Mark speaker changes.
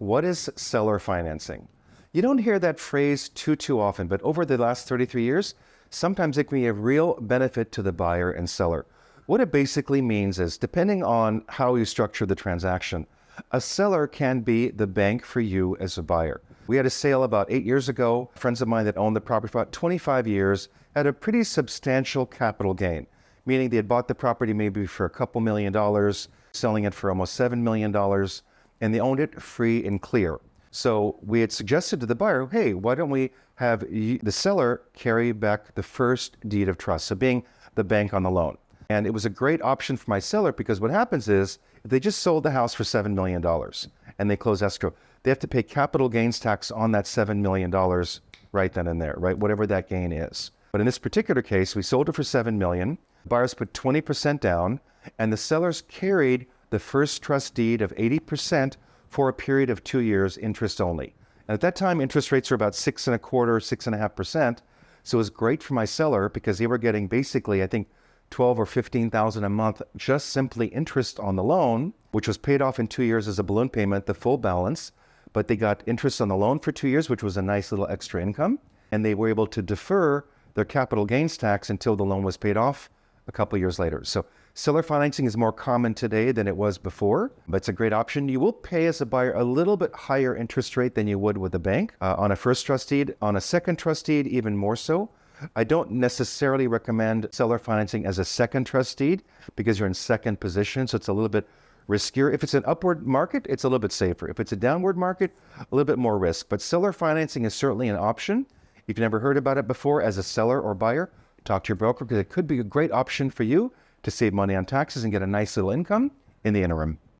Speaker 1: What is seller financing? You don't hear that phrase too often, but over the last 33 years, sometimes it can be a real benefit to the buyer and seller. What it basically means is, depending on how you structure the transaction, a seller can be the bank for you as a buyer. We had a sale about 8 years ago. Friends of mine that owned the property for about 25 years had a pretty substantial capital gain, meaning they had bought the property maybe for a couple $1 million, selling it for almost $7 million, and they owned it free and clear. So we had suggested to the buyer, hey, why don't we have the seller carry back the first deed of trust, so being the bank on the loan. And it was a great option for my seller because what happens is, if they just sold the house for $7 million and they close escrow, they have to pay capital gains tax on that $7 million right then and there, right? Whatever that gain is. But in this particular case, we sold it for $7 million. Buyers put 20% down, and the sellers carried the first trust deed of 80% for a period of 2 years, interest only. And at that time, interest rates were about 6.25%, 6.5%. So it was great for my seller because they were getting basically, I think, $12,000 or $15,000 a month, just simply interest on the loan, which was paid off in 2 years as a balloon payment, the full balance. But they got interest on the loan for 2 years, which was a nice little extra income. And they were able to defer their capital gains tax until the loan was paid off a couple of years later. So seller financing is more common today than it was before, but it's a great option. You will pay as a buyer a little bit higher interest rate than you would with a bank on a first trust deed. On a second trust deed, even more so. I don't necessarily recommend seller financing as a second trust deed because you're in second position, so it's a little bit riskier. If it's an upward market, it's a little bit safer. If it's a downward market, a little bit more risk. But seller financing is certainly an option. If you've never heard about it before as a seller or buyer, talk to your broker because it could be a great option for you to save money on taxes and get a nice little income in the interim.